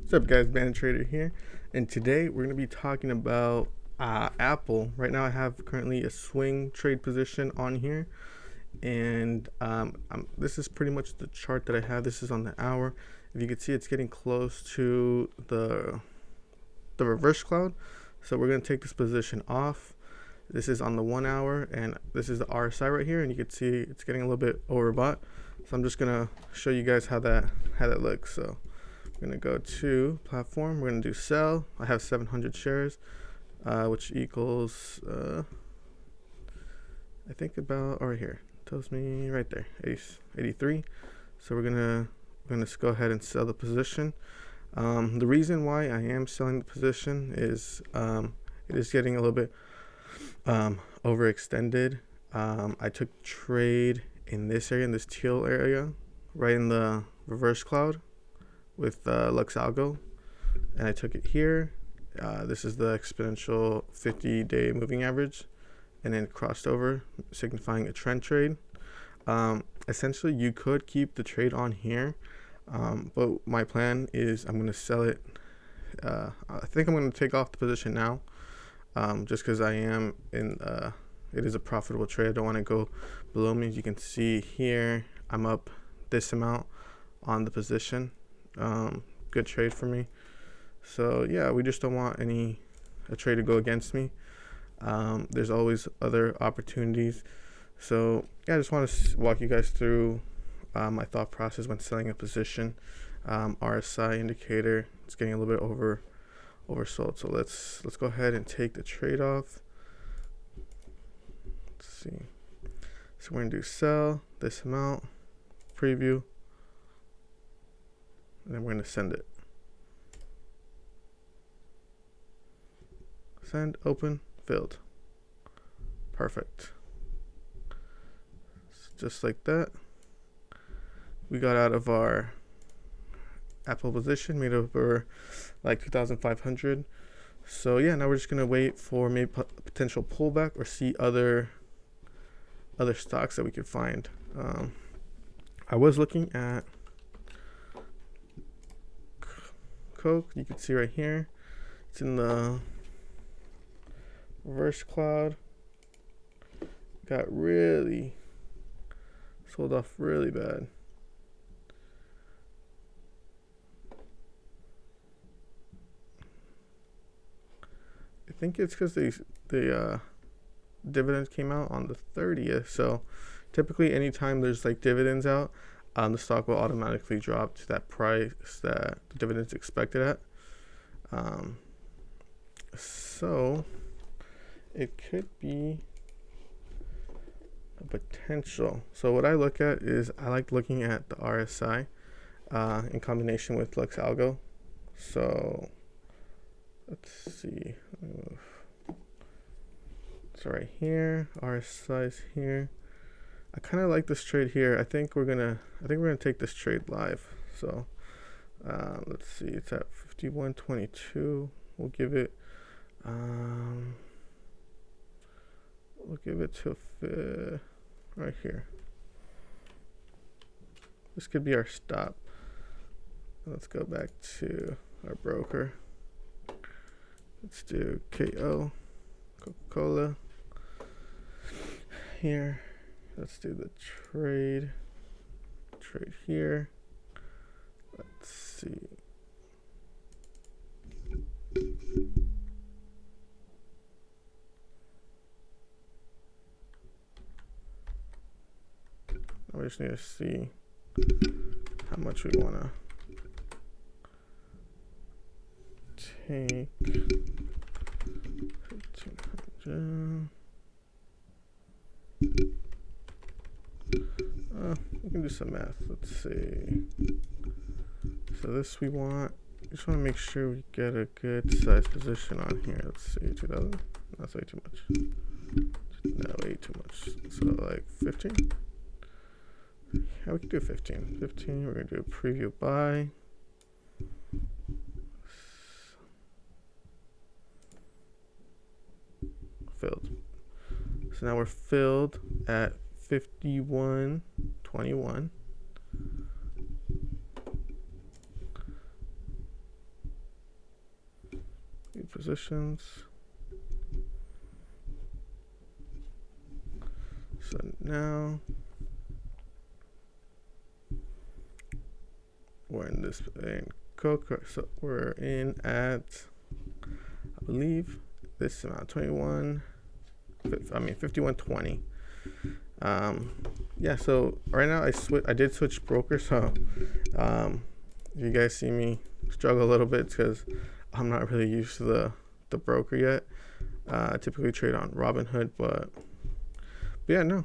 What's up, guys? Banner Trader here, and today we're going to be talking about Apple. Right now, I have currently a swing trade position on here, and this is pretty much the chart that I have. This is on the hour. If you can see, it's getting close to the reverse cloud, so we're going to take this position off. This is on the 1 hour, and this is the RSI right here, and you can see it's getting a little bit overbought. So I'm just going to show you guys how that looks. So we're going to go to platform. We're going to do sell. I have 700 shares, which equals, I think about, right here. It tells me right there, 83. So we're going to go ahead and sell the position. The reason why I am selling the position is it is getting a little bit overextended. I took trade in this area, in this teal area, right in the reverse cloud with Lux Algo, and I took it here. This is the exponential 50-day moving average, and then crossed over, signifying a trend trade. Essentially, you could keep the trade on here, but my plan is I'm going to sell it. I think I'm going to take off the position now, just because I am in. It is a profitable trade. I don't want to go below me. As you can see here, I'm up this amount on the position. Good trade for me. So yeah, we just don't want a trade to go against me. There's always other opportunities. So yeah, I just want to walk you guys through my thought process when selling a position. RSI indicator, it's getting a little bit oversold. So let's go ahead and take the trade off. Let's see. So we're gonna do sell this amount, preview, and then we're gonna send it. Send, open, filled. Perfect. Just like that, we got out of our Apple position, made over like 2,500. So yeah, now we're just gonna wait for maybe potential pullback or see other stocks that we could find. I was looking at Coke. You can see right here, it's in the reverse cloud. Got really sold off really bad. I think it's because the dividends came out on the 30th. So typically anytime there's like dividends out, the stock will automatically drop to that price that the dividends expected at. So it could be a potential. So what I look at is I like looking at the RSI in combination with Lux Algo. So let's see. So right here, RSI is here. I kind of like this trade here. I think we're gonna take this trade live. So let's see. It's at 51.22. We'll give it. We'll give it to right here. This could be our stop. Let's go back to our broker. Let's do KO, Coca-Cola. Here, let's do the trade here. Let's see. We just need to see how much we want to take. 1,500. We can do some math. Let's see. So this we want. Just want to make sure we get a good size position on here. Let's see, 2,000. That's way too much. No, way too much. So like 15. Yeah, we can do 15. 15. We're gonna do a preview buy. Filled. So now we're filled at 51.21. positions. So now we're in this in Coke. So we're in at, I believe, this amount 21. I mean 51.20. Yeah. So right now I did switch broker. So if you guys see me struggle a little bit, because I'm not really used to the broker yet. I typically trade on Robinhood, but yeah, no.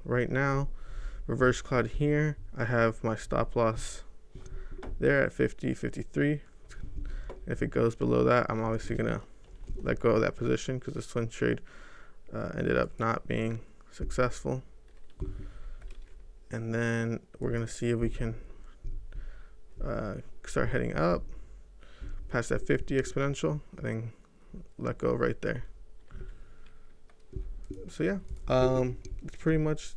Right now, reverse cloud here, I have my stop loss there at 50.53. If it goes below that, I'm obviously gonna let go of that position, because the swing trade ended up not being successful. And then we're gonna see if we can start heading up past that 50 exponential, and then let go right there. So yeah, it's pretty much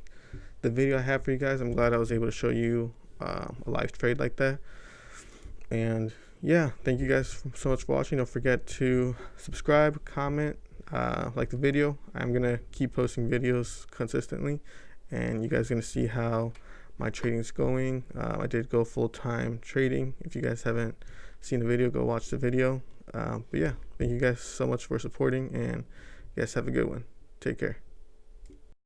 the video I have for you guys. I'm glad I was able to show you a live trade like that. And yeah, thank you guys so much for watching. Don't forget to subscribe, comment, like the video. I'm gonna keep posting videos consistently, and you guys are gonna see how my trading is going. I did go full-time trading. If you guys haven't seen the video, go watch the video. But yeah, thank you guys so much for supporting, and you guys have a good one. Take care.